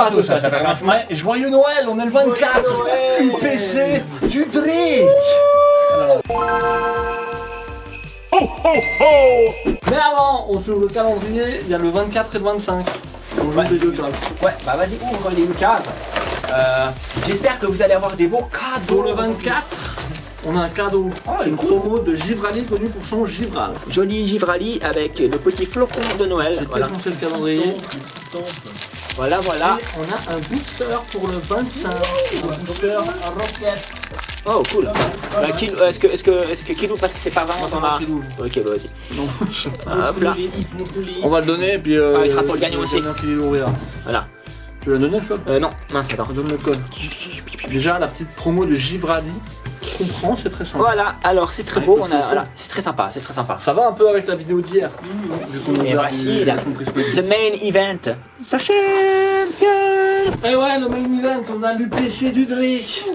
Bonsoir à tous, ça s'appelle Ouais, et joyeux Noël, on est le 24 UPC du Drake. Mais avant, on fait le calendrier, il y a le 24 et le 25. On joue les deux cases. Ouais, bah vas-y, ouvre les deux cases. J'espère que vous allez avoir des beaux cadeaux. Pour le 24, on a un cadeau. Oh, Une promo de Givrali connu pour son Givral. Joli Givrali avec le petit flocon de Noël. J'ai Voilà. défoncé le calendrier. Voilà, voilà. Et on a un booster pour le 25. Un booster Rocket. Oh, cool. Bah, est-ce que Kilou, parce que c'est pas vraiment Ça son va, art. Kilou. Ok, bah vas-y. Non. Hop là. On va le donner et puis il sera pour le gagnant aussi. Qui l'ouvrira. Voilà. Tu veux le donner le code? Non, mince, attends. On donne le code. Déjà la petite promo de Givrali. Comprends, c'est très sympa. Voilà, alors c'est très Avec beau, le on a, flocon. voilà, c'est très sympa, c'est très sympa. Ça va un peu avec la vidéo d'hier. Et voici la the main event. Sa champion. Et ouais, le main event, on a l'UPC du Drake.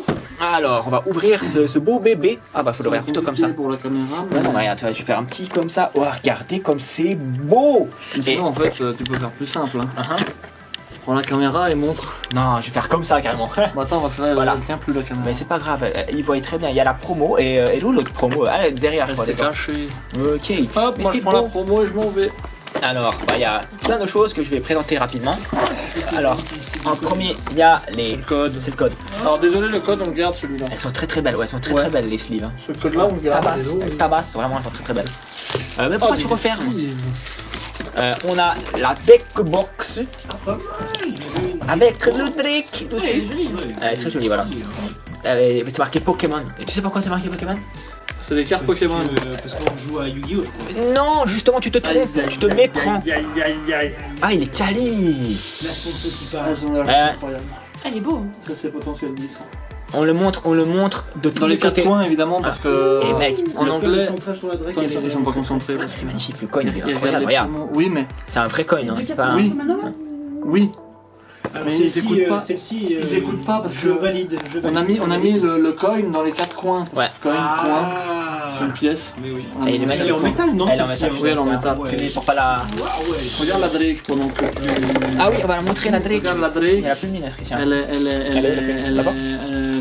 Alors, on va ouvrir ce beau bébé. Ah bah faut l'ouvrir plutôt comme ça. Pour la caméra. Ouais, non, regarde, tu vois, je vais faire un petit comme ça. Oh, regardez comme c'est beau. Mais sinon, en fait, tu peux faire plus simple. Hein. Uh-huh. Prends la caméra et montre. Non, je vais faire comme ça carrément. Bon, attends, parce que là, Voilà. elle tient plus la caméra. Mais c'est pas grave, il voit très bien. Il y a la promo et où l'autre promo? Ah, elle est derrière, je crois. Restez D'accord. caché. Ok. Hop, Mais moi c'est je prends la beau. promo et je m'en vais. Alors, bah, il y a plein de choses que je vais présenter rapidement. Alors, en premier, il y a les. C'est le code. C'est le code. Alors désolé, le code, on le garde celui-là. Elles sont très très belles, ouais, elles sont très Ouais. très belles les sleeves. Hein. Ce code-là, on le garde. Tabasse, désolé. elles tabassent, vraiment, elles sont très très belles. Mais pourquoi tu refermes? On a la deck box avec le Drake dessus. Elle est très jolie, voilà. C'est marqué Pokémon. Et tu sais pourquoi c'est marqué Pokémon? C'est des cartes Pokémon. Parce qu'on joue à Yu-Gi-Oh! Je crois. Non, justement, tu te trompes, tu te méprends. Aïe. Ah, il est quali. La sponsor qui Ah, parle. c'est un Euh. incroyable. Ah, il est beau. Ça, c'est potentiel 10. On le montre de tous Dans les quatre côtés. coins, évidemment, parce que. Et mec, en anglais. Sur la Drake, Attends, ils sont pas concentrés. Ah, c'est magnifique, le coin, il est Il y a incroyable, les regarde. promos. Oui, mais. C'est un vrai coin, hein, c'est pas un... Oui. Oui. Alors, Mais ils celle-ci, écoutent pas. Celle-ci, Ils écoutent pas parce je que valide. On a mis le coin dans les quatre coins. Ouais. Coin, coin. Ah, C'est une pièce. Mais oui. On a Et mis il est Elle est en métal, non? Elle est en celle-ci, métal. Oui, elle est en hein. métal. Ouais. Pour pas la... Ah ouais. Regarde la Drake pendant que tu. Ah oui, on va la montrer la Drake. Regarde la Il Drake. y a la plus mine, Christian. Elle est Là-bas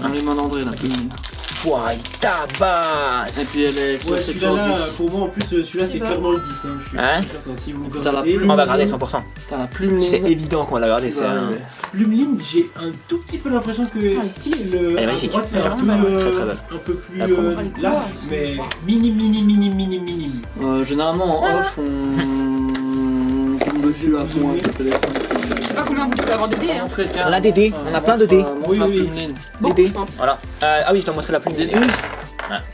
dans les mains d'André, la plus mine. Pouah, il tabasse. Et puis elle est. Ouais, celui-là, pour moi, en plus, celui-là, c'est clairement le 10. Hein. Je suis Hein sûr que si vous T'as la regardez, plume. On va garder 100%. T'as la plume C'est ligne. évident qu'on va la garder, c'est un... Plumeline, j'ai un tout petit peu l'impression que Ah, il est stylé. le Elle est à magnifique. droite, c'est un Très, peu très belle. un peu plus La promo. large, mais minime. Généralement en off, on mesure à fond avec le téléphone. Je sais pas combien vous pouvez avoir de dés, hein. Montrer, tiens. On a des dés, on a plein de dés. Oui, La oui. plume ligne. Des Beaucoup, dés. je pense. Voilà. Ah oui, je t'ai montré la plume Des des dés. dés.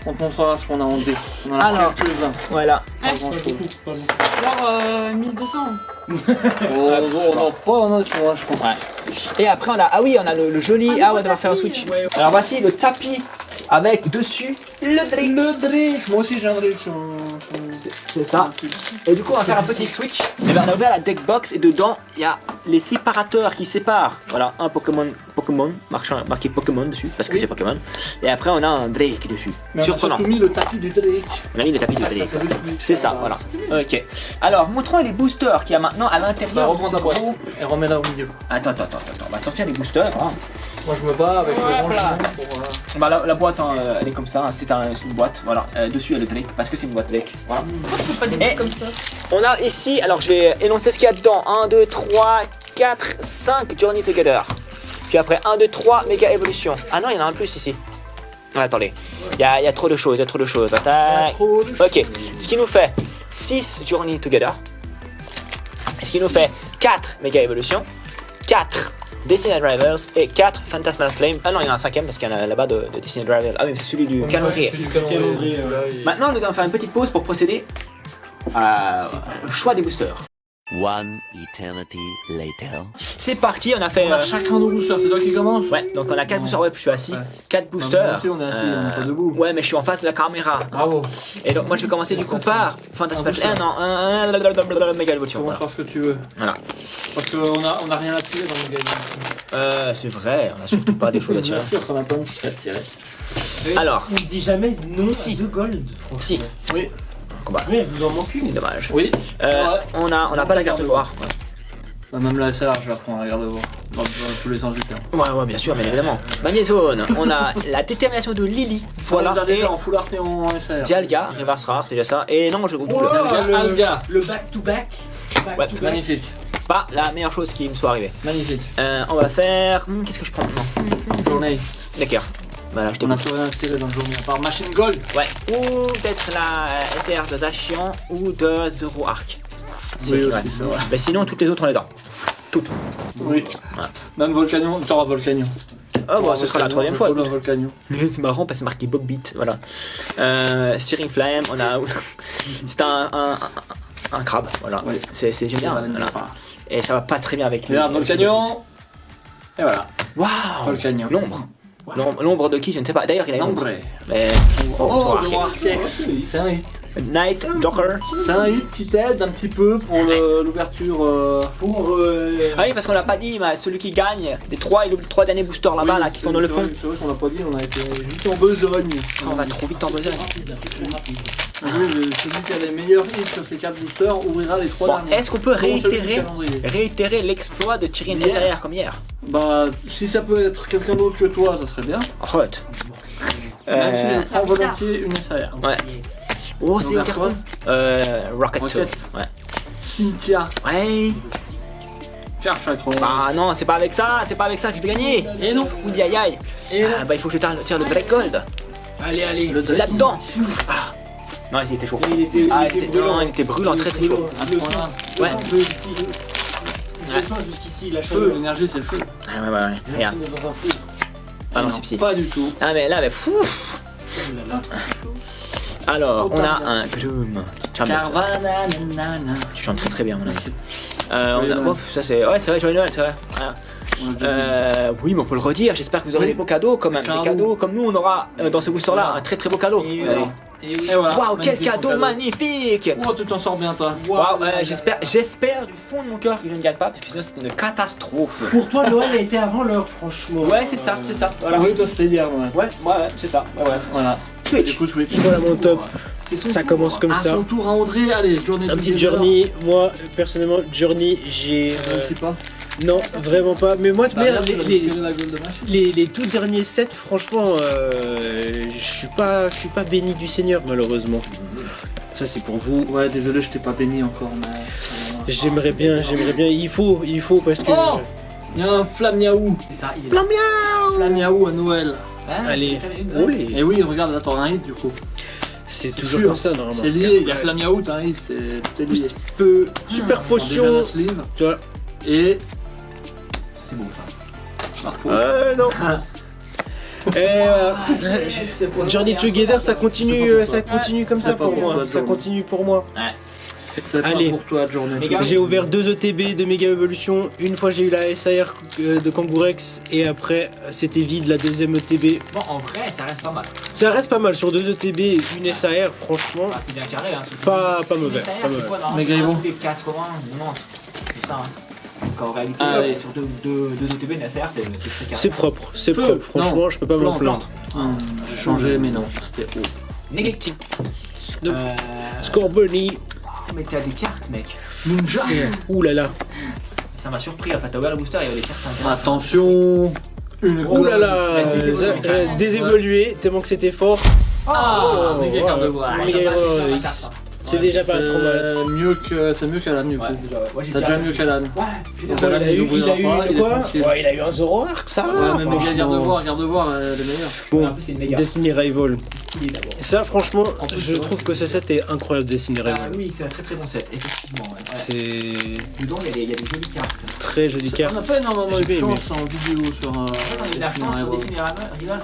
On te montrera ce qu'on a en dés. On en a Alors. quelques-uns. Voilà. Pas Ouais. grand Pas chose. beaucoup, pas beaucoup. Genre 1200. On n'a pas un autre, je pense. Ouais. Et après on a, ah oui, on a le joli, ah ouais, on va faire un switch. Ouais. Alors voici le tapis avec dessus le Drake. Le Drake. Moi aussi j'ai un Drake sur mon. C'est ça. Et du coup on va faire un petit switch. Et ben on a ouvert la deck box et dedans il y a les séparateurs qui séparent. Voilà, un Pokémon marqué Pokémon dessus parce que Oui. c'est Pokémon. Et après on a un Drake dessus. Mais on a Surprenant. surtout mis le tapis du Drake. On a mis le tapis de Ah, Drake. t'as fait le switch. C'est ça, voilà. Ok. Alors montrons les boosters qu'il y a maintenant à Bah, l'intérieur. reprends de ta ce boîte gros- et remets-la au milieu. Attends. On va sortir les boosters. Hein. Moi je me bats avec le Hop là. rangement pour. Bah, la boîte, hein, elle est comme ça. C'est une boîte. Voilà. Dessus il y a le Drake parce que c'est une boîte Drake. Voilà. Pourquoi tu peux pas le Eh. dés comme ça? On a ici, alors je vais énoncer ce qu'il y a dedans. 1, 2, 3, 4, 5 Journey Together. Puis après 1, 2, 3 Méga Evolution. Ah non, il y en a un plus ici. Ah, attendez, il y a trop de choses, Attaque. Trop de Ok, ce qui nous fait 6 Journey Together. Ce qui nous fait 4 Méga Evolution, 4 Destiny Rivals et 4 Phantasmal Flame. Ah non, il y en a un cinquième parce qu'il y en a là-bas de Destiny Rivals. Ah oui, mais c'est celui du calendrier. Calendrier, Maintenant, nous allons faire une petite pause pour procéder au choix des boosters. One eternity later. C'est parti, on a fait... On a chacun nos boosters, c'est toi qui commence. Ouais, donc on a 4 boosters, ouais, puis je suis assis. Ouais. 4 boosters. Bah, moi aussi, on est assis, on est pas debout. Ouais, mais je suis en face de la caméra. Bravo. Et donc moi je vais commencer du coup par Fantasmal Flame. Non, Méga Evolution. Commence Voilà. par ce que tu veux. Voilà. Parce qu'on a rien à tirer dans le game. C'est vrai, on a surtout pas des choses à tirer. Bien sûr qu'on a pas de choses à tirer. Alors, on ne dit jamais non Si. à 2 gold. si, Oui. combat. Mais vous en manque C'est une. dommage. Oui. On n'a pas la carte noire. Bah, même la SR, je la prends, regarde voir. Dans tous les sens du terme. Ouais, bien sûr, bien évidemment. Magnézone, on a la détermination de Lily. Voilà, Voilà, et déjà en full art et en SR. Dialga, reverse rare, c'est déjà ça. Et non, je double. Oh là là, Alga. Le back-to-back. Ouais, Magnifique. Pas la meilleure chose qui me soit arrivée. Magnifique. On va faire. Qu'est-ce que je prends maintenant? Journée. D'accord. Voilà, je te On a coupe. plus rien à tirer dans le journée à part Machine Gold. Ouais, ou peut-être la SR de Zacian ou de Zero Arc. C'est Oui, qui aussi, reste. c'est vrai. Mais sinon, toutes les autres, on les a. Toutes. Oui. Ouais. Même Volcanion, tu auras Volcanion. Oh, bon, ce sera la troisième fois. écoute. Volcanion. C'est marrant parce que c'est marqué Bobbit, voilà. Searing Flame, on a. C'est un crabe, voilà. Oui. C'est génial. Voilà. Et ça va pas très bien avec lui. Regarde Volcanion. Et voilà. Waouh! Volcanion. L'ombre. L'ombre de qui? Je ne sais pas. D'ailleurs, il a une ombre. Nombre. Mais. Oh, Zoro Zoro Arc. Arc. C'est un hit. Night Joker. C'est un hit qui t'aide un petit peu pour l'ouverture. Pour. Ah oui, parce qu'on l'a pas dit, mais celui qui gagne les 3 et les 3 derniers boosters là-bas, là, qui sont dans le fond. C'est vrai qu'on l'a pas dit, on a été juste en besogne. On va trop vite en besogne. Oui, celui qui a les meilleurs hits sur ces 4 boosters ouvrira les 3 Bon, derniers. est-ce qu'on peut Comme celui du réitérer calendrier. l'exploit de tirer une Hier. SR comme hier? Bah, si ça peut être quelqu'un d'autre que toi, ça serait bien. Arrête. Même si je prends volontiers une SR. Ouais. Oh, c'est Donc, un carton. Rocket. Rocket. Ouais. Cynthia. Ouais. Cherche à trop. Bah non, c'est pas avec ça que je vais gagner. Et non. Ouh, aïe aïe. Et non. Ah, bah il faut que je tire le Black Gold. Allez, allez. Le Drake. Là-dedans. Ah. Non, il était chaud. Il était, Ah, il était brûlant. non, il était brûlant, très très chaud. Je le sens. Ouais. Je le sens ici. Je le sens jusqu'ici, la Feu, chaleur. l'énergie c'est le feu. Ah, ouais. Regarde. On est dans un feu. Ah non, Non, c'est psy. pas du tout. Ah, mais là, mais fou. Oh là là. Alors, on a Autant un Gloom. Charmless. Carvana, nanana. Tu chantes très très bien, mon ami. Merci. On Joyeux a... Noël. oh, ça c'est. Ouais, c'est vrai, Joyeux Noël, c'est vrai. Voilà. On a déjà dit. Oui, mais on peut le redire. J'espère que vous aurez Oui. des beaux cadeaux quand même. Carreau. Des cadeaux comme nous, on aura dans ce booster-là un très très beau cadeau. Et Ouais. Et oui. Et voilà. Waouh, quel Magnifique, cadeau ton magnifique! Oh, tu t'en sors bien toi. Waouh, j'espère du fond de mon cœur que je ne gagne pas parce que sinon c'est une catastrophe. Pour toi, Noël a été avant l'heure, franchement. Ouais, c'est ça. Voilà. Oui, toi c'était hier, ouais. Ouais, c'est ça. Ouais. Voilà. Twitch. Du coup, Switch. Voilà mon top. C'est son Ça tour. commence comme À ça. son tour à André, allez, journée Un du petit gamer. Journey. Moi, personnellement, Journey, j'ai. Je ne suis pas. Non, vraiment pas. Mais moi, Bah, merde, regarde, les, tu as la Gold Machine. les tout derniers sets, franchement, je suis pas béni du Seigneur, malheureusement. Ça, c'est pour vous. Ouais, désolé, je t'ai pas béni encore, mais. J'aimerais bien. Il faut parce que. Oh, il y a un Flammiaou. C'est ça, il est Flammiaou à Noël. Allez, olé. Et oui, regarde, là, t'auras un hit du coup. C'est toujours sûr. comme ça, normalement. C'est lié, il y a Flammiaou, t'as un hit, c'est tout est lié. Feu, super Déjà potion. la sleeve Tu vois. et. Ça, c'est beau ça. Marco. Non. Journey Together, ça continue comme ça C'est pas pour pour moi. toi, Ça Journey. continue pour moi. C'est pas Allez. pour toi, journée. Méga. J'ai ouvert 2 ETB de Mega Evolution. Une fois j'ai eu la SAR de Kangourex et après c'était vide la deuxième ETB. Bon, en vrai, ça reste pas mal. Ça reste pas mal sur 2 ETB et une SAR, franchement. Ah, c'est bien carré, hein. Pas mauvais. Pas mauvais. Méga Evo. 80, 90. C'est ça, hein. Donc en réalité, Allez. sur deux OTB, une SR, c'est très carré. C'est propre, c'est Feu. propre. Franchement, Non. je peux pas m'en Plante, plaindre. J'ai changé, mais non, c'était haut. Négatif. Score Bunny. Mais t'as des cartes, mec. Ninja. Ouh là là. Ça m'a surpris, en fait. T'as ouvert le booster, il y avait des cartes intéressantes. Attention. Une Ouh là là. désévolué. Désévolué, tellement que c'était fort. Ah, Oh, méga ouais. carte de voix. Méga Hero X. C'est déjà pas trop mal. C'est mieux qu'Alan du coup. Ouais, T'as déjà mieux qu'Alan. Ouais, Donc, Il Alan, a eu ouvrira pas, il est quoi tranquille. Ouais, il a eu un Zoro Arc, ça. Ouais, mais méga franchement. garde de voir, le meilleur. Bon, en plus, c'est une méga. Destiny Rival. Il est d'abord. Ça, franchement, plus, je ouais. trouve que ce set est incroyable, Destiny Ah Rival. oui, c'est un très très bon set, effectivement. Ouais. C'est Dedans, il y a des jolies cartes. très joli On carte. n'a pas énormément J'ai eu de bien aimé. chance en vidéo sur. On a eu la chance sur Destiny Rival,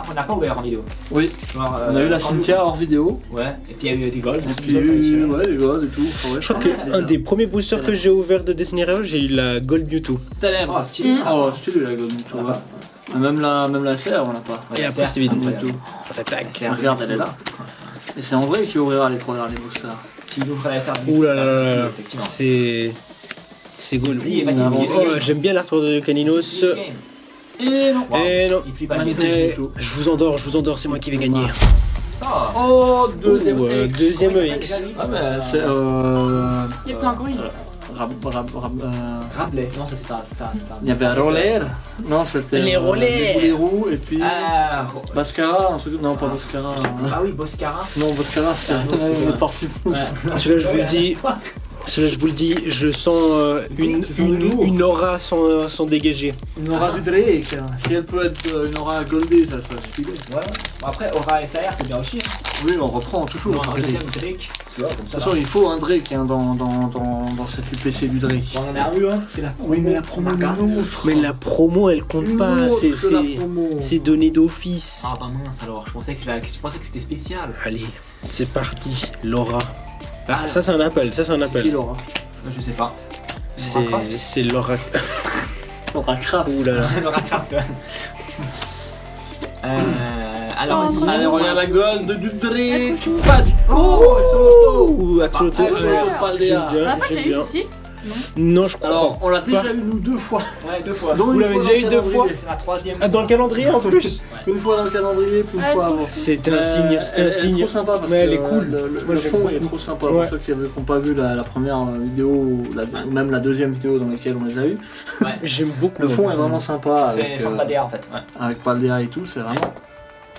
on n'a pas ouvert en vidéo. Oui, Genre, on a eu la quand Cynthia hors vidéo. Ouais, et puis il y a eu des golds. Et puis, ouais, les gars, et tout. Ouais. Je crois qu'un des premiers boosters que j'ai ouvert de Destiny Rival, j'ai eu la Gold Mewtwo. Ténèbres. Oh, stylé. Oh, stylé la gomme, tu vois. Même la SR, on l'a pas. Et après, c'était vide. Mewtwo. Attaque. Regarde, elle est là. Et c'est en vrai qui ouvrira les 3 derniers boosters. S'il ouvre la SR, Ouh là là là là. effectivement. C'est goal. Il est facile, avance. il est Oh, game. j'aime bien l'artwork de Caninos. Il est game. Et non. Wow. Et non. Il plie pas Magnifique. le Eh, Mewtwo. je vous endors, c'est moi qui vais gagner. Oh. Oh, deuxième Ouh, X. deuxième Comment il X. s'appelle déjà, lui Ah, mais c'est Il y a besoin encore une. Rabelais. Non, ça c'est un. Il y avait Roller. Non, c'était. Les rollers. Les roues et puis. Ah, Bascara, un truc. Non, pas Bascara. ah oui, Boscara. Non, Bascara, c'est un tortue. Celui-là, je vous le dis. Celui-là, je vous le dis, je sens une aura s'en dégager. Une aura du Drake. Si elle peut être une aura goldée, ça serait stylé. Ouais. Bon, après, Aura SAR, c'est bien aussi. Oui, on reprend toujours. Un De deuxième Drake. Tu vois, comme toute ça. façon, il faut un Drake hein, dans cette UPC du Drake. On en a eu un, c'est la promo. Oui, mais la promo est nôtre. Mais la promo, elle compte pas. C'est donné d'office. Ah bah mince alors, je pensais que c'était spécial. Allez, c'est parti, Laura. Ah, ça c'est un appel, ça c'est un Qui appel. l'aura? Je sais pas. C'est Laura. Laura Craft. Ouh là là. Laura Craft. Alors, Oh, vas-y. Allez, regarde la gold du Drake. Pas du tout. Ouh, Axolotl. Ah, Axolotl, pas le J'aime DA. On l'a bien, pas j'aime déjà eu bien. ici? Non, je crois. Alors, on l'a déjà pas. eu nous 2 fois. Ouais, 2 fois. Dont Vous une l'avez fois déjà dans eu le 2 fois calendrier. C'est la troisième. Ah, dans le calendrier en plus. Une fois dans le calendrier, puis une Ouais, fois trop. avant. C'est un signe, c'est un Elle est signe. trop sympa parce Mais elle que est cool. le Moi, j'aime fond est beaucoup. trop sympa. Ouais. Pour ceux qui n'ont pas vu la première vidéo, ou même la deuxième vidéo dans laquelle on les a eu, J'aime beaucoup. le fond est vraiment sympa C'est avec, forme d'ADR en fait. Ouais. avec Paldea et tout, c'est vraiment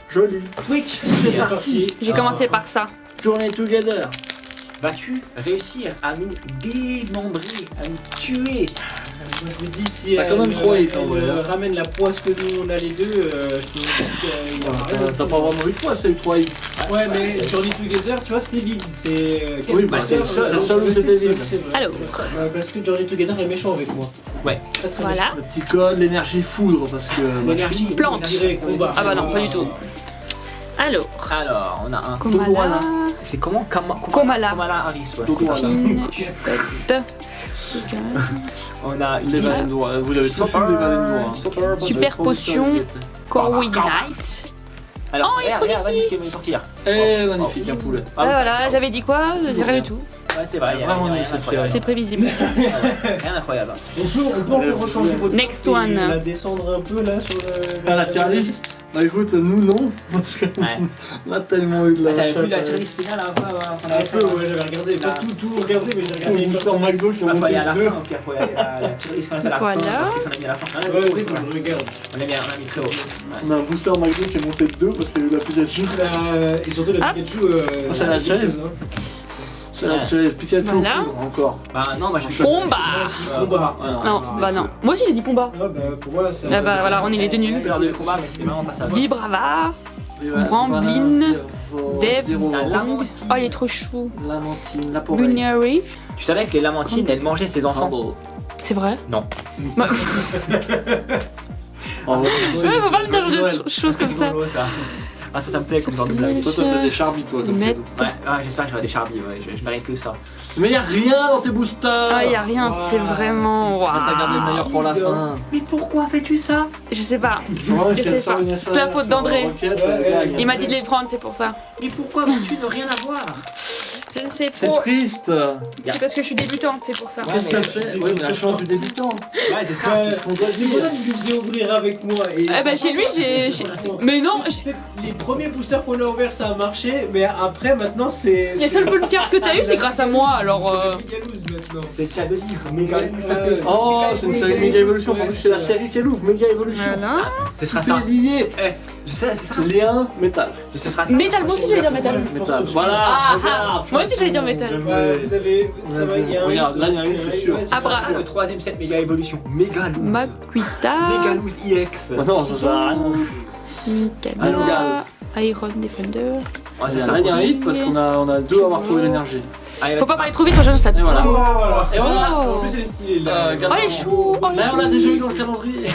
joli. Twitch, C'est parti. J'ai commencé par ça. Journey Together. Vas-tu réussir à nous démembrer, à nous tuer? Moi, je vous dis, si T'as quand même 3 hits, en vrai, hein. ramène la poisse que nous on a les deux, je te dis qu'il y aura rien. T'as pas vraiment eu 3, c'est eu 3 hits. Ouais, mais Journey Together, tu vois, c'était vide. C'est. Oui, bah, c'est le seul où c'était vide. Alors. Parce que Journey Together est méchant avec moi. Ouais. Très très Voilà. Le petit code, l'énergie foudre parce que. L'énergie, Plante. je dirais combat. Ah bah non, pas du tout. Alors. Alors, on a un. Komala. C'est comment? Komala. Komala Harris, ouais. Todoala. Fine, chupette. On a Les Valendois, vous avez tous vu les Valendois. Super potion. Corwy Knight. Alors, Oh, il est trop regarde, vas-y, ce qui est sorti là. Eh, magnifique, un poulet. Ah, Ah voilà, j'avais dit quoi? Rien du tout. Ouais, c'est vrai, il y a Vraiment rien exceptionnel. d'incroyable. C'est prévisible. Rien d'incroyable. On peut encore rechanger votre Next truc et one. la descendre un peu là sur le. À la tier list. Bah écoute, nous non, parce que Ouais. on a tellement eu de la T'avais vu la chatte, tier list finale un peu? Un peu, ouais, j'avais regardé. Pas tout regardé, mais j'ai On regardé. booster en McDo qui ont On va monté aller à la deux. fin, au pire, faut aller à la tier list qu'on a fait à la fin. Voilà. Qu'est-ce qu'on a mis à la fin? Ouais, c'est cool, je regarde. On a mis très haut. On a un booster McDo qui est monté de 2 parce qu'il y a eu la Pikachu. Et surtout la Ah. Pikachu. c'est la chaise. C'est la chaise Pikachu Voilà. encore. Bah non, bah je Pomba. Combat. Non, bah non. Moi aussi j'ai dit Pomba. Ah, bah, pour moi, c'est. Ah bah voilà, on est les deux On nuls. perd de combat, mais c'était vraiment pas ça. Vibrava. Bramblin. Dev. Kong. Oh, il est trop chou. Lamantine, la porée. Bunary. Tu savais que les lamentines, elles mangeaient ses enfants? C'est vrai? Non. Bah, En vrai, ouais, faut pas me dire de choses comme ça. Ah, ça me plaît comme genre de blague. toi t'as des charbis toi comme Mais- c'est. Ouais, j'espère que j'aurai des charbies, ouais, je mérite que ça. Mais y'a rien dans tes boosters. Ah, y a rien, c'est vraiment. T'as gardé le Waouh. meilleur pour la fin. Mais pourquoi fais-tu ça? Je sais pas. Ouais, Je sais pas. C'est la faute d'André. Il m'a dit de les prendre, c'est pour ça. Mais pourquoi veux-tu ne rien avoir? Je ne sais C'est pas. triste. C'est parce que je suis débutante, c'est pour ça. Ouais, Qu'est-ce que mais- t'as fait? Oui, mais la chance du débutant. Ouais, c'est ça. Ouais, C'est ce qu'on doit c'est pour ça dire. que tu faisais ouvrir avec moi. Et Eh bah chez lui, j'ai. Mais non, Les premiers boosters qu'on a ouverts, ça a marché, mais après, maintenant, c'est. le seul bunker que t'as eu, c'est grâce à moi, alors. Maintenant. C'est le cas de dire, méga. Oh, c'est une série Méga Evolution. En plus, c'est la série qu'elle ouvre, Méga Evolution. Voilà. Ce sera ça. C'est lié. Je sais, c'est ça. Lien, métal. Ce sera ça. Métal, moi aussi j'allais dire métal. Métal. Voilà. Ah, regarde. moi aussi j'allais dire métal. Ouais, vous avez. Ça va, il y a un. Regarde, là, il y a une, c'est sûr. Abra. C'est le troisième set méga évolution. Méga loose. Makuita. Méga loose EX. Oh non, ça sert à rien. Mikana. Iron Defender. Ouais, Il y c'est a un un hit parce qu'on a deux à avoir trouvé l'énergie. Faut pas parler trop vite, prochain ça. Et voilà. Voilà. Et voilà. En plus, elle est stylée là. Oh les choux. Oh les Là, on a choux. déjà eu dans le calendrier.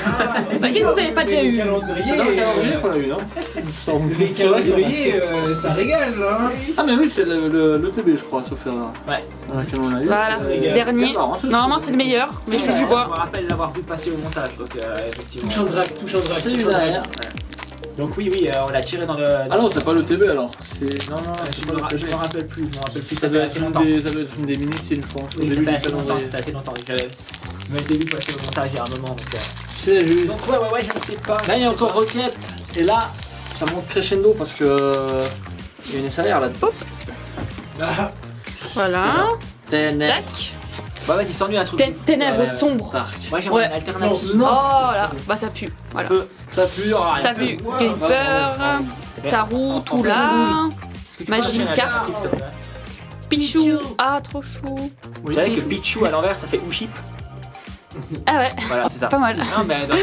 Bah qu'est-ce que vous avez pas déjà eu? C'est dans le calendrier qu'on a eu, non Il me semble. Les calendriers, ça régale hein. Ah, mais oui, c'est le TB, je crois, sauf erreur. Ouais. Dans laquelle on a eu. Voilà, dernier. Normalement c'est le meilleur, mais je touche du Je bois. me rappelle l'avoir vu passer au montage, donc effectivement. Touche en drac, touche en drac. C'est lui derrière. Donc oui, on l'a tiré dans le. Ah non, c'est pas le TB alors. C'est. Non, je me rappelle plus, Ça ça doit fait être assez une longtemps. des mini-teams, je pense. Au Oui, début ça fait du assez longtemps, calendrier. ça fait assez longtemps. J'avais vu passer au montage il y a un moment, donc. C'est juste. Donc ouais, je ne sais pas. Là, il y a encore Rocket. Et là, ça monte crescendo parce que. Il y a une SAR là. Ah, Voilà. Ténèbres. Tac. Bah vas-y, sors-lui un truc. Ténèbres sombres. Moi j'aimerais Ouais. une alternative. Non. Oh là, bah ça pue. Voilà. Feu. Ça pue, oh, Ça pue. Creeper, Tarou, tout là. Magica. Pichou. Ah, trop chou. Vous savez que Pichou à l'envers ça fait Uship. Ah ouais, Voilà, c'est ça. pas mal. Non, mais non,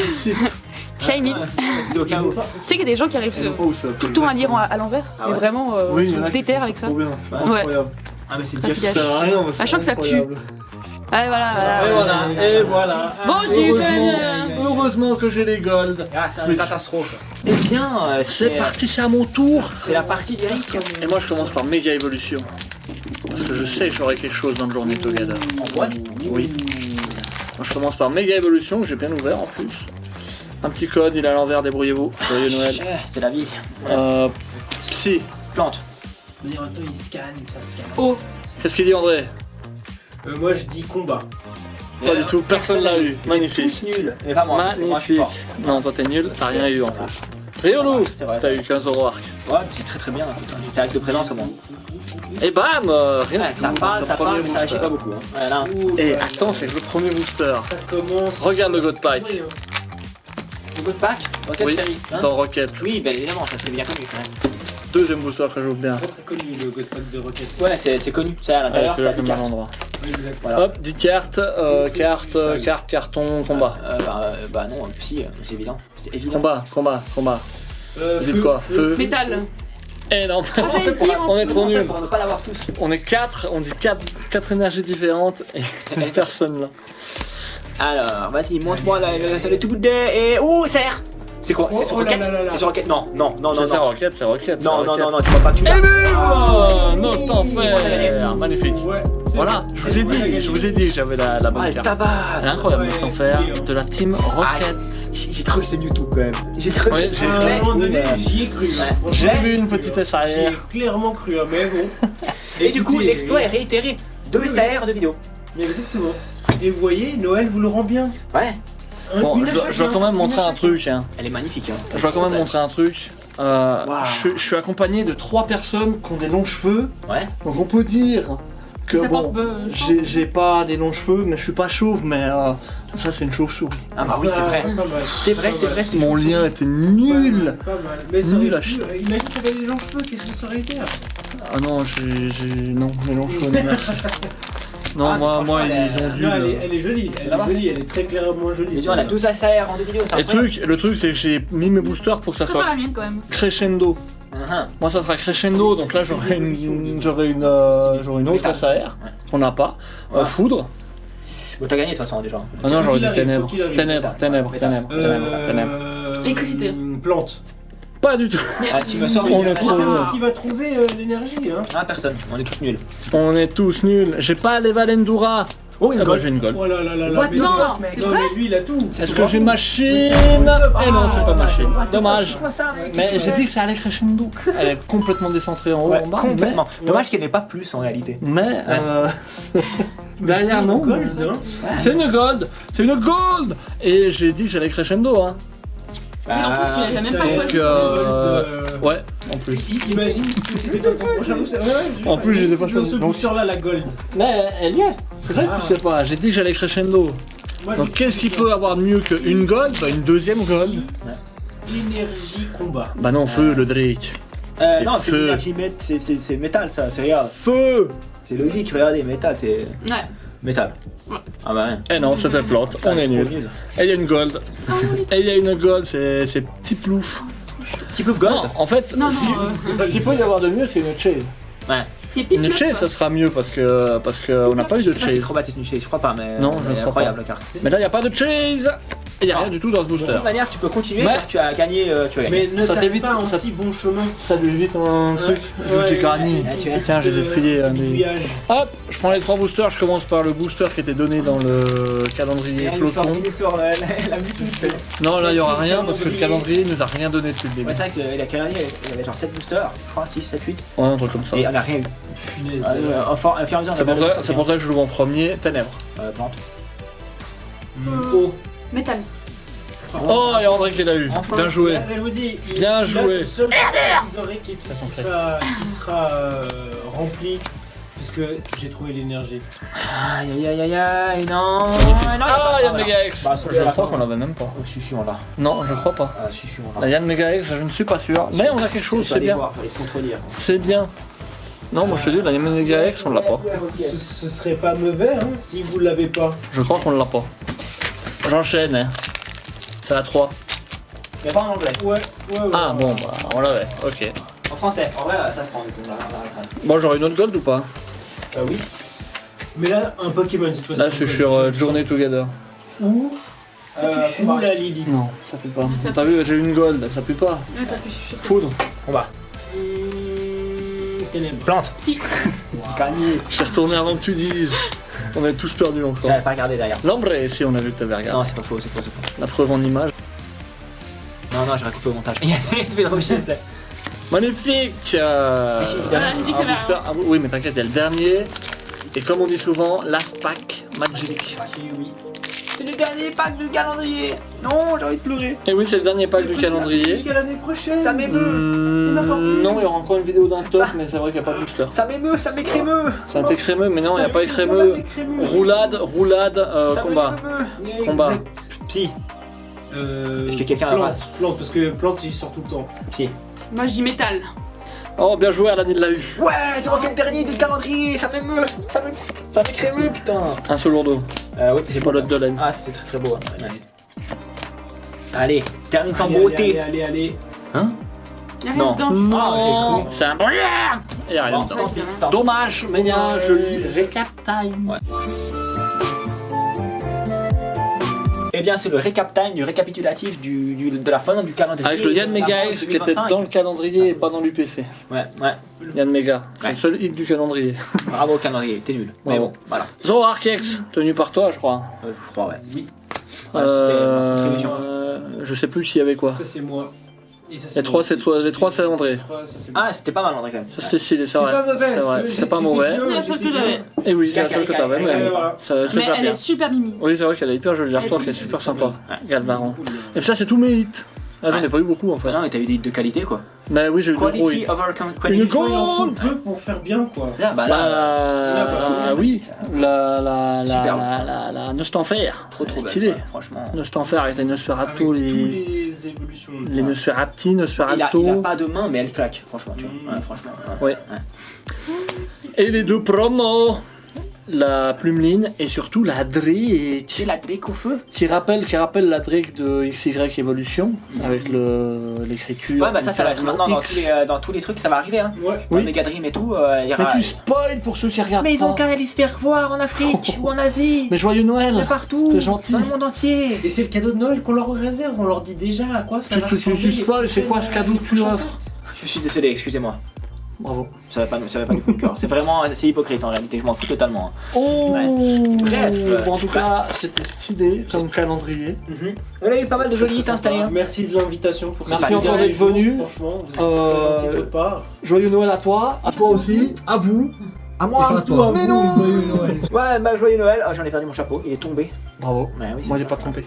Shiny. c'était au cas où. Tu sais qu'il y a des gens qui arrivent tout le temps à lire à l'envers. Ah Mais ouais. vraiment, Oui, il y en a qui déterre font avec ça. trop bien. Ouais. Incroyable. Ah, mais c'est Ça bien. pillage. Ça sert à rien, mais c'est À chaque que ça pue. incroyable. Ouais, voilà, Et voilà. voilà, et voilà. Bon, Heureusement, heureusement que j'ai les golds. Ah, c'est une catastrophe. Eh bien, C'est parti, c'est à mon tour. C'est la partie d'Eric. Et moi je commence par méga évolution. Parce que je sais que j'aurai quelque chose dans le journée Together. En vrai. Oui. Moi je commence par méga évolution que j'ai bien ouvert en plus. Un petit code, il est à l'envers, débrouillez-vous. Joyeux Noël. C'est la vie. Psy. Plante. Mais en même temps, il scanne, ça scanne. Oh, Qu'est-ce qu'il dit André? Moi, je dis combat. Pas du tout, personne l'a eu. Magnifique. Tous nuls. Mais pas moi. c'est moi, je suis Magnifique. fort. Non, toi t'es nul, t'as rien eu en plus. Riolo, C'est vrai. t'as eu 15 € arc. Ouais, c'est très très bien. T'as avec de présence au moins. Et bam, rien. Ouais, ça parle, mais ça agit pas beaucoup. Hein. Voilà. Et attends, c'est le premier booster. Ça commence. Regarde le God Pack. Oui, Le good pack. Rocket Oui, série. Hein dans Rocket. Oui, bien évidemment, ça c'est bien connu quand même. Deuxième booster que j'ouvre bien. Très très connu le God Pack de Rocket. Ouais, c'est connu. Ça à l'intérieur, Celui-là, t'as je des le mets à cartes. l'endroit. Oui, exact. Voilà. Hop, 10 cartes, carton, combat. Bah non, si, c'est évident. C'est évident. Combat. Vous dites Feu, quoi? Feu. métal. Eh non, Ah, j'allais dire, on est trop nuls. Pour ne pas l'avoir tous. On est 4, on dit 4 énergies différentes et personne là. Alors, vas-y, montre-moi le tout bout de et. Oh, serre. C'est quoi? C'est sur Oh là Rocket? là là là. C'est sur Rocket? Non, non, non, non, C'est non. Rocket, c'est Rocket. Non, c'est non, Rocket. non, non, tu vois pas que tu Eh l'as. ben, notre enfer. Magnifique. Ouais. Voilà, je vous ai dit que j'avais la Ah, bonne elle carte. tabasse. C'est incroyable, Ouais, notre enfer c'est- de la team Rocket. J'ai cru que c'est Mewtwo quand même. J'ai cru que Ouais, c'est j'ai- À un moment donné, j'y ai cru. Ouais. Franchement, J'ai vu une petite J'y ai SAR. clairement cru, hein, mais bon. Et du coup, Écoutez, l'exploit est réitéré. 2 SAR de vidéo. Mais exactement. Et vous voyez, Noël vous le rend bien. Ouais, Bon, Une à je dois chacun, quand même une montrer à un chacun. truc. Hein. elle est magnifique. Hein. Je dois quand même montrer un truc. Je suis accompagné de 3 personnes qui ont des longs cheveux. Ouais. Donc on peut dire que Ça bon, porte, j'ai pas des longs cheveux, mais je suis pas chauve, mais ça c'est une chauve-souris. Ah bah oui, c'est vrai. Pas mal. C'est vrai, Pas c'est mal. vrai. c'est Mon fou. lien était nul. Pas mal. Mais ça Nul aurait à pu, chier. imagine que t'avais des longs cheveux, qu'est-ce que ça aurait été? Ah non, non, les longs cheveux, non, merci. Non, Ah, moi franchement, ils elle ont dû. Non, elle est jolie, elle Là-bas. est jolie, elle est très clairement jolie. Mais dis, on a 12 SAR en 2 vidéos. Et le truc c'est que j'ai mis mes boosters pour que ça C'est pas soit la mienne quand même. crescendo. Moi ça sera crescendo, donc là j'aurai une autre Métal. SAR qu'on n'a pas. Ouais. Foudre. Bon, t'as gagné de toute façon déjà. Ah non, j'aurais qu'il dit arrive, ténèbres. quoi qu'il arrive. Ténèbres. Électricité. Plante. Pas du tout. Ah, tu me sors On une est trop nuls. Qui va trouver l'énergie, hein? Ah, personne. On est tous nuls. On est tous nuls. J'ai pas les Valendura. Oh, une Ah bah gold. j'ai une gold. Oh là là là là. What mais the c'est- fuck, mec? C'est Non, vrai mais lui il a tout. Est-ce que j'ai machine? Eh non, c'est pas machine. Dommage. Mais j'ai dit que ça allait crescendo. Elle est complètement décentrée en haut, Ouais, en bas. complètement. Dommage qu'elle n'ait pas plus en réalité. Mais derrière non. Gold, hein. C'est une gold. C'est une gold. Et j'ai dit que j'allais crescendo. Hein. Et en plus, tu l'as même pas c'est- choisi. Ouais, en plus. Imagine que c'était dans ton prochain booster. En plus, je l'ai pas dans choisi. ce Donc- booster là, la gold. Mais elle y est. C'est vrai que tu sais pas. J'ai dit que j'allais crescendo. Moi, Donc je- qu'est-ce qui peut avoir de mieux qu'une gold? Bah une deuxième gold. Énergie combat. Bah non, feu, le Drake. Non, c'est feu. l'énergie c'est métal ça, c'est regarde. Feu. C'est logique, regardez, métal, c'est. Ouais. Métal. Ouais. Ah bah rien. Eh non, c'était plante. On est nul. Et il y a une gold. Et il y a une gold, c'est petit plouf. Petit plouf gold. Non, en fait, Non, ce non, qu'il peut y avoir de mieux, c'est une chase. Ouais. C'est Une pip chase, ça sera mieux parce que on n'a pas eu de Je sais pas si chase. Crobat est une chase, je crois pas, mais. Non, je mais crois incroyable pas. la carte. Mais là, il n'y a pas de chase. Et il n'y a rien du tout dans ce De booster. toute manière, tu peux continuer Mais- car tu as gagné. Mais ne Ça tape t'évite- pas en ça- si bon chemin. Ça lui évite un truc. Vu que j'ai gagné. Ah, tu as- Tiens, je les ai triés. hein, des- Aiguillage. Hop, je prends les 3 boosters. Je commence par le booster qui était donné dans le calendrier flocon. Il nous sort la musique. Non, là, il n'y aura rien parce que le calendrier nous a rien donné depuis le début. Ouais, c'est vrai que la calendrier, il y avait genre 7 boosters, je crois, 6, 7, 8. Ouais, un truc comme ça. Et on a rien eu. Punaise. Enfin, au fur et à mesure, on a C'est pour perdu ça, c'est pour ça que je joue en premier, Ténèbres. Plante. Oh. Métal. Oh, et André qui l'a eu. Enfin. Bien joué. Je vous dis, Bien là, joué. le seul trésorier qui sera rempli Parce que j'ai trouvé l'énergie. Aïe aïe aïe aïe, non. Ah, Yann Megaex. Bah, Je crois qu'on l'avait même pas. Oh, si, on l'a. Non, je crois pas. Ah, si, on La Yann Megaex, je ne suis pas sûr. Mais on a quelque chose, c'est bien. Faut aller contredire. C'est bien. Non, moi je te dis, la Yann Megaex, on l'a pas. Ce serait pas mauvais hein, si vous l'avez pas. Je crois qu'on l'a pas. J'enchaîne, hein. C'est la 3. Mais pas en anglais. Ouais. Ah bon, bah on l'avait, ok. En français, en vrai, ça se prend du coup. Là. Bon, j'aurais une autre gold ou pas? Oui. Mais là, un Pokémon cette fois-ci. Là, je suis sur Journey Together. Ou la Lily. Non, ça pue pas. T'as vu, j'ai une gold, ça pue pas. Ouais, ça fait chier. Foudre. Combat. Ténèbres. Plante. Si. Gagné. Je suis retourné avant que tu dises. On est tous perdus encore. J'avais pas regardé derrière. L'ombre, si on a vu que t'avais regardé. Non, c'est pas faux. La preuve en image. Non, j'ai raconté au montage. Il y a des Rochelle, c'est. Magnifique Voilà, j'ai dit que j'avais rien. Oui, mais t'inquiète, il y a le dernier. Et comme on dit souvent, last pack magic. Oui. C'est le dernier pack du calendrier. Non, j'ai envie de pleurer. Et oui, c'est le dernier pack du calendrier. Jusqu'à l'année prochaine. Ça m'émeut. Non, il y aura encore une vidéo d'un top, mais c'est vrai qu'il n'y a pas de booster. Ça m'écrémeux. Ça t'est crémeux, mais non, il n'y a pas écrémeux. Roulade, combat. Combat. Psy. Est-ce que quelqu'un a plante, parce que plante il sort tout le temps. Psy. Moi, je dis métal. Oh, bien joué, Alani de la U. Ouais, c'est moi qui est le dernier du calendrier. Ça m'émeut. Ça m'écrémeux, putain. Un seul lourdeau. Oui, C'est pas l'autre de laine. Ah, c'était très beau. Hein. Allez, termine sans beauté. Allez. Hein? Y'a Non. rien dedans. Ah, j'ai cru. C'est un brouillard. Il y a rien Bon, dedans. tant pis, tant pis. Dommage, mais il y a un joli récap time. Ouais. Eh bien, c'est le récap time du récapitulatif de la fin du calendrier. Avec le Yann de la Megaex fin qui était 2025. dans le calendrier et pas dans l'UPC. Ouais. Yann Mega, c'est Ouais. le seul hit du calendrier. Bravo au calendrier, t'es nul. Mais Bravo. bon, voilà. Zoroarkex, tenu par toi, je crois. Je crois, ouais. Oui. Ouais, c'était distribution. Je sais plus qui y avait quoi. Ça c'est moi. Et ça, Les trois, c'est toi. Les trois, c'est André. Ah, c'était pas mal, André, quand même. Ça, c'était stylé, c'est C'est vrai. pas mauvais, C'est vrai, c'est pas mauvais. C'est la seule que j'avais. Et oui, c'est la seule que t'avais, mais voilà. ça Mais super elle bien. est super mimi. Oui, c'est vrai qu'elle est hyper jolie, l'artwork est super sympa. Galvaran. Et ça, c'est tous mes hits. Ah, j'en ai pas eu beaucoup en fait. Non, mais t'as eu des hits de qualité, quoi. Mais oui, j'ai eu deux gros Quality hits. over quality. Une Il en faut gold. peu pour faire bien quoi. C'est ça, bah là. Oui, la Superbe. Nostanfer. Trop belle, Stylé. ouais, franchement. Nostanfer avec les Avec Nosferatu, tous les les évolutions. Nosferati, Il a Nosferatu. pas de main, mais elle claque, franchement, tu vois. Ouais, franchement. Ouais. Ouais. Et les deux promos. La Plumeline et surtout la Drake. C'est la Drake au feu. Qui rappelle la Drake de XY Evolution avec l'écriture. Ouais, bah ça va être maintenant X. dans tous les trucs, ça va arriver, hein. Ouais. Dans Oui. Mega Dream et tout. il y Mais aura- tu spoil pour ceux qui regardent. Mais ils ont pas. qu'à aller se faire voir en Afrique ou en Asie. Mais joyeux Noël. Mais partout. T'es gentil. Dans le monde entier. Et c'est le cadeau de Noël qu'on leur réserve, on leur dit déjà à quoi ça va Tu ressembler. spoil, c'est quoi ce cadeau que tu offres? Je suis désolé, excusez-moi. Bravo. Ça va pas du coup le cœur. C'est hypocrite en réalité, je m'en fous totalement. hein. Oh. Bref. Bon, en tout cas, c'était stylé comme calendrier. On a eu pas mal de jolis hits installés. hein. Merci de l'invitation pour Merci ces encore derniers d'être jours, venu. Franchement, vous êtes très gentil de votre part. Joyeux Noël à toi aussi, à vous. À moi, Surtout à mais vous, non. joyeux Noël. Ouais, bah joyeux Noël. Oh, j'en ai perdu mon chapeau, il est tombé. Bravo. Ouais, oui, c'est Moi, j'ai ça. pas trompé.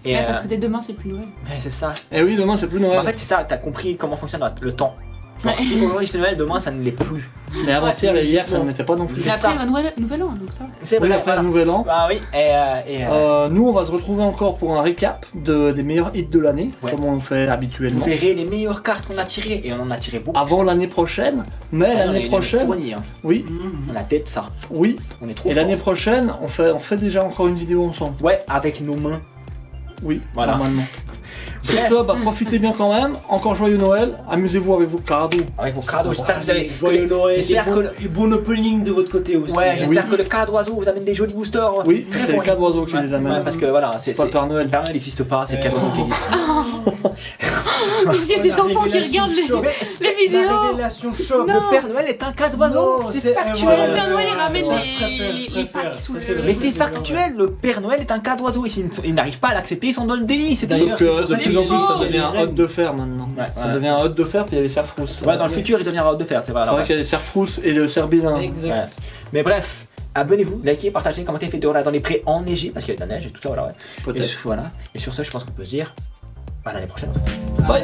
Et Ouais, parce que dès demain, c'est plus Noël. ouais, c'est ça. Eh oui, demain, c'est plus Noël. En fait, c'est ça, t'as compris comment fonctionne le temps. Genre, Ouais. si aujourd'hui c'est Noël, demain ça ne l'est plus. Mais avant-hier et hier, ça ne m'était pas non plus. C'est C'est ça. après un nouvel an, donc ça va. C'est Oui, vrai, après voilà. le nouvel an. Ah oui, Nous, on va se retrouver encore pour un récap des meilleurs hits de l'année, Ouais. comme on le fait vous habituellement. verrez les meilleures cartes qu'on a tirées, et on en a tiré beaucoup. Avant l'année prochaine, mais Cette année, l'année on est prochaine, fournis, hein. oui, On a tête ça. oui. On est trop Et l'année fort. prochaine, on fait déjà encore une vidéo ensemble. Ouais, avec nos mains. Oui, Voilà. normalement. Sur Bref. ce, bah, profitez bien quand même. Encore joyeux Noël. Amusez-vous avec vos cadeaux. Avec vos cadeaux, j'espère que vous avez. Joyeux Noël et J'espère bon, que et bon opening de votre côté aussi. Ouais, hein. j'espère Oui. que le cas d'oiseau vous amène des jolis boosters. Oui, très c'est le bons. cas d'oiseau qui Ouais, les amène. ouais, parce que voilà, c'est pas le Père Noël. Le Père Noël n'existe pas, c'est le cas d'oiseau qui existe. Il y a des La enfants qui révélation regardent choc. les La vidéos. révélation choc. Non. Le Père Noël est un cas d'oiseau. Non, C'est factuel. ouais, Le Père Noël, il ramène ouais, les packs sous Ça, c'est le- vrai. Mais c'est factuel, le Père Noël est un cas d'oiseau. Et s'il n'arrive pas à l'accepter, ils sont dans le déni. C'est Sauf d'ailleurs. que de plus en plus, ça faux. devient un hot de fer maintenant. Ouais, Ça ouais. devient un hot de fer, puis il y a les cerfrousses. Ouais, dans le futur, il deviendra hot de fer, c'est vrai. C'est alors, vrai qu'il y a les cerfrousses et le cerbilin. Exact. Ouais. Mais bref, abonnez-vous, likez, partagez, commentez, faites de là dans les prés enneigés parce qu'il y a de la neige et tout ça, voilà. Ouais. Et Peut-être. voilà. Et sur ce, je pense qu'on peut se dire à l'année prochaine. Bye.